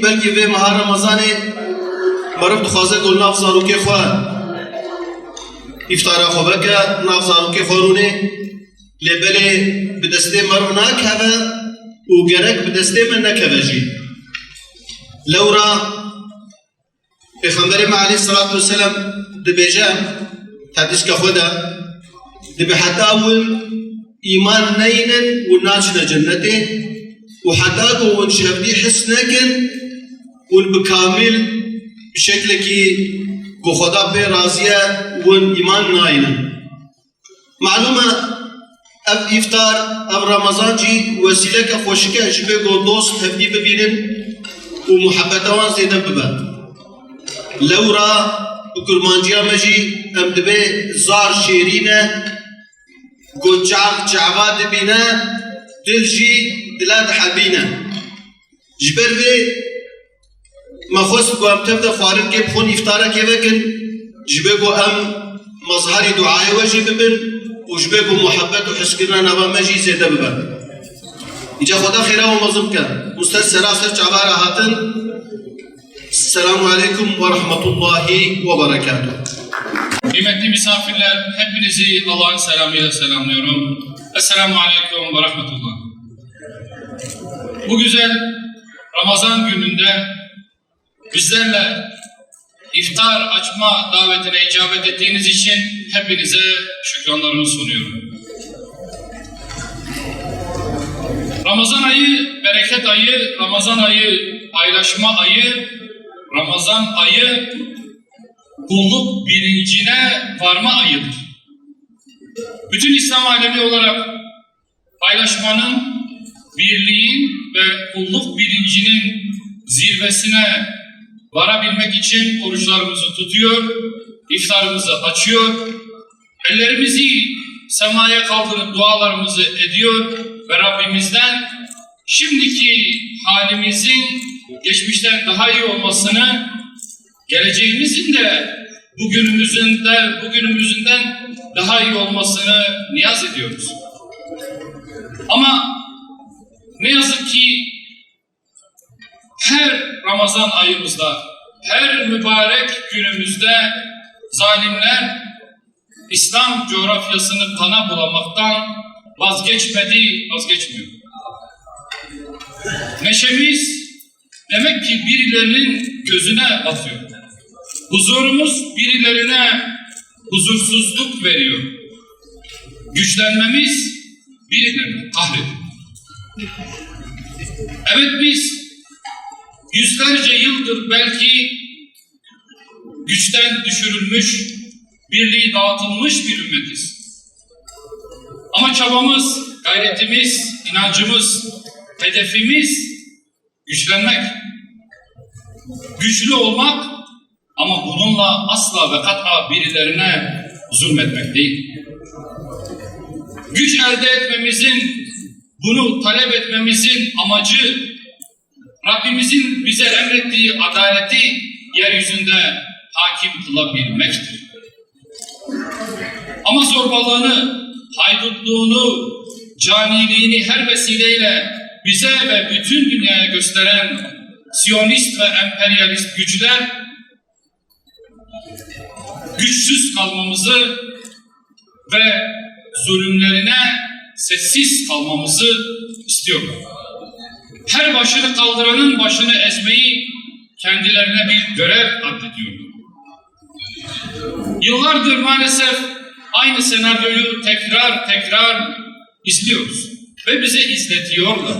بلکه به ماه رمضان مرد خواسته کل ناف زاروکی خواه افطار خواه که ناف زاروکی خورونه لبله به دسته مرد نکهوه و گرک به دسته من نکهوه جی لورا پیغمبر علیه الصلاة والسلام دبیجه حدیث که خوده دبی حتی اول ایمان نینن و ناچن جنته و حتی اول شهدی حس نکن والبكامل بشكل كي خدا به راضيه وايمان ناينه معلومه اب افطار اب رمضان جي وسيله كخوشكه شبه دوست هفدي ببينن ومحبتوان زيدا ببا لورا كرمانجيا مجي ام دبي زار شيرينه قجعب جعبات بينا دلجي دلاد حبينه جبر ما خواست گو ام تفت خوارد که بخون افطاره که بکن جبه گو ام مظهری دعای وجه ببن و جبه گو محبت و حس کرنا نوا مجی زیده ببن ایجا خدا خیره و مظلم کن مستد سراسر چعبار هاتن السلام علیکم و رحمت الله و برکاته. Kıymetli misafirler, hepinizi Allah'ın selamıyla selamlıyorum. Esselamu aleyküm ve rahmetullah. Bu güzel Ramazan gününde bizlerle iftar açma davetine icabet ettiğiniz için hepinize şükranlarımı sunuyorum. Ramazan ayı bereket ayı, Ramazan ayı paylaşma ayı, Ramazan ayı kulluk bilincine varma ayıdır. Bütün İslam alemi olarak paylaşmanın, birliğin ve kulluk bilincinin zirvesine varabilmek için oruçlarımızı tutuyor, iftarımızı açıyor, ellerimizi semaya kaldırıp dualarımızı ediyor ve Rabbimizden şimdiki halimizin geçmişten daha iyi olmasını, geleceğimizin de bugünümüzden daha iyi olmasını niyaz ediyoruz. Ama ne yazık ki her Ramazan ayımızda, her mübarek günümüzde zalimler İslam coğrafyasını kana bulamaktan vazgeçmiyor. Neşemiz demek ki birilerinin gözüne batıyor. Huzurumuz birilerine huzursuzluk veriyor. Güçlenmemiz birilerini kahrediyor. Evet, biz yüzlerce yıldır belki güçten düşürülmüş, birliği dağıtılmış bir ümmetiz. Ama çabamız, gayretimiz, inancımız, hedefimiz güçlenmek, güçlü olmak ama bununla asla ve kat'a birilerine zulmetmek değil. Güç elde etmemizin, bunu talep etmemizin amacı Rabbimizin bize emrettiği adaleti yeryüzünde hakim kılabilmektir. Ama zorbalığını, haydutluğunu, caniliğini her vesileyle bize ve bütün dünyaya gösteren Siyonist ve emperyalist güçler güçsüz kalmamızı ve zulümlerine sessiz kalmamızı istiyorlar. Her başını kaldıranın başını ezmeyi kendilerine bir görev addediyorlar. Yıllardır maalesef aynı senaryoyu tekrar izliyoruz ve bize izletiyorlar.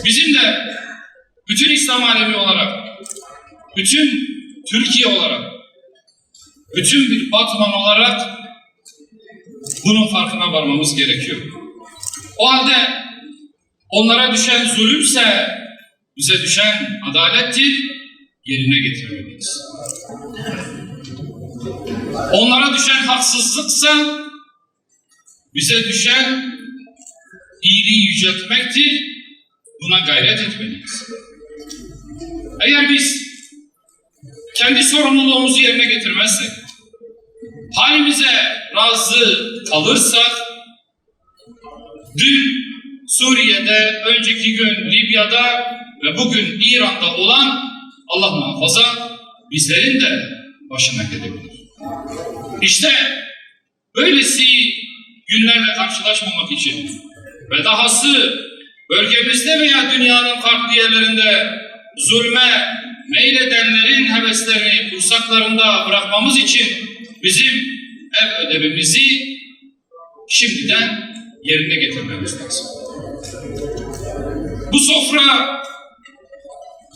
Bizim de bütün İslam alemi olarak, bütün Türkiye olarak, bütün bir Batman olarak bunun farkına varmamız gerekiyor. O halde onlara düşen zulümse bize düşen adalettir, yerine getirmeliyiz. Onlara düşen haksızlıksa bize düşen iyiliği yüceltmektir, buna gayret etmeliyiz. Eğer biz kendi sorumluluğumuzu yerine getirmezsek, halimize razı kalırsak, dün Suriye'de, önceki gün Libya'da ve bugün İran'da olan Allah muhafaza bizlerin de başına gelebilir. İşte böylesi günlerle karşılaşmamak için ve dahası bölgemizde veya dünyanın farklı yerlerinde zulme meyledenlerin heveslerini kursaklarında bırakmamız için bizim ev ödevimizi şimdiden yerine getirmemiz lazım. Bu sofra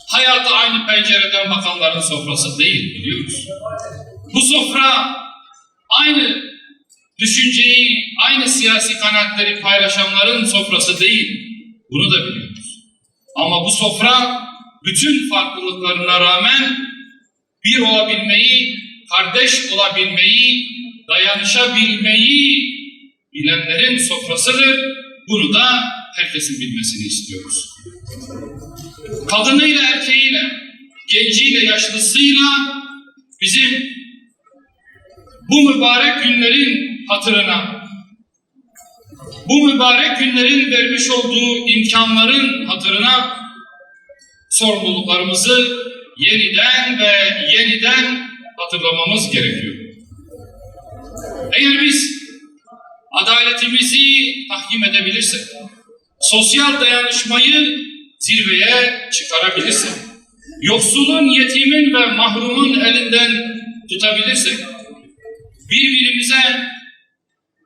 hayata aynı pencereden bakanların sofrası değil, biliyoruz. Bu sofra aynı düşünceyi, aynı siyasi kanaatleri paylaşanların sofrası değil. Bunu da biliyoruz. Ama bu sofra bütün farklılıklarına rağmen bir olabilmeyi, kardeş olabilmeyi, dayanışabilmeyi bilenlerin sofrasıdır. Bunu da herkesin bilmesini istiyoruz. Kadınıyla, erkeğiyle, genciyle, yaşlısıyla bizim bu mübarek günlerin hatırına, bu mübarek günlerin vermiş olduğu imkanların hatırına sorumluluklarımızı yeniden ve yeniden hatırlamamız gerekiyor. Eğer biz adaletimizi tahkim edebilirsek, sosyal dayanışmayı zirveye çıkarabilirsek, yoksulun, yetimin ve mahrumun elinden tutabilirsek, birbirimize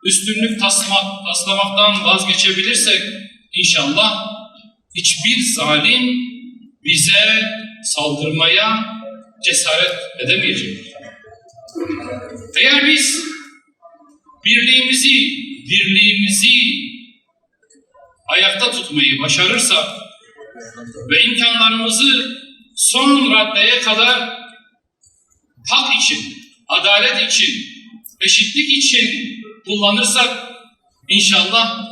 üstünlük taslamaktan vazgeçebilirsek, inşallah hiçbir zalim bize saldırmaya cesaret edemeyecektir. Eğer biz dirliğimizi ayakta tutmayı başarırsak ve imkanlarımızı son raddeye kadar hak için, adalet için, eşitlik için kullanırsak inşallah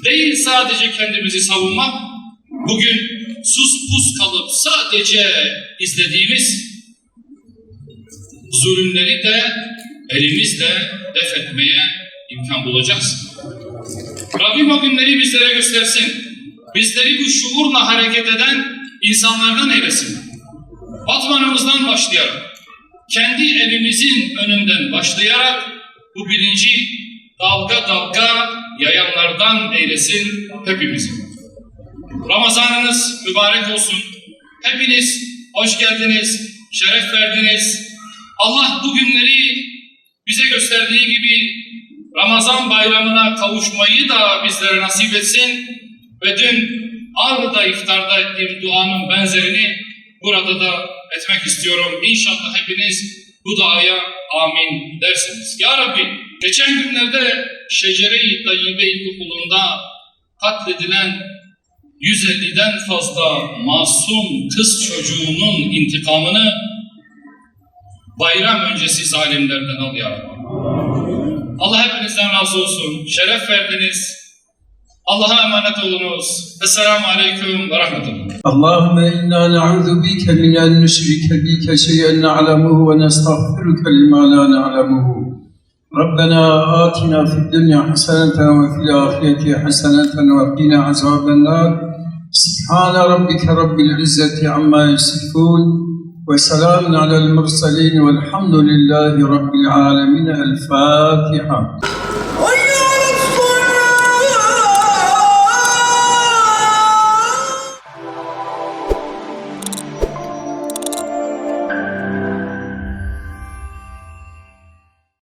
değil sadece kendimizi savunmak, bugün sus pus kalıp sadece izlediğimiz zulümleri de elimizle def etmeye imkan bulacağız. Rabbim o günleri bizlere göstersin. Bizleri bu şuurla hareket eden insanlardan eylesin. Batmanımızdan başlayarak, kendi evimizin önünden başlayarak bu bilinci dalga dalga yayanlardan eylesin hepimizi. Ramazanınız mübarek olsun. Hepiniz hoş geldiniz, şeref verdiniz. Allah bu günleri bize gösterdiği gibi Ramazan bayramına kavuşmayı da bizlere nasip etsin ve dün Ağrı'da iftarda ettiğim duanın benzerini burada da etmek istiyorum. İnşallah hepiniz bu duaya amin dersiniz. Ya Rabbi, geçen günlerde Şecere-i Tayyibe İlkokulu'nda katledilen 150'den fazla masum kız çocuğunun intikamını bayram öncesi zalimlerden al ya Rabbi. Allah hepinizden razı olsun. Şeref verdiniz. Allah'a emanet olunuz. Esselamu Aleyküm ve Rahmetullah. Allahümme inna na'udhu bike min'en nüşrike bike şey'en na'lemuhu ve nestağfiruke lima la na'lemuhu. ربنا آتنا في الدنيا حسنة وفي الآخرة حسنة وقنا عذاب النار سبحان ربك رب العزة عما يصفون وسلام على المرسلين والحمد لله رب العالمين. الفاتحة.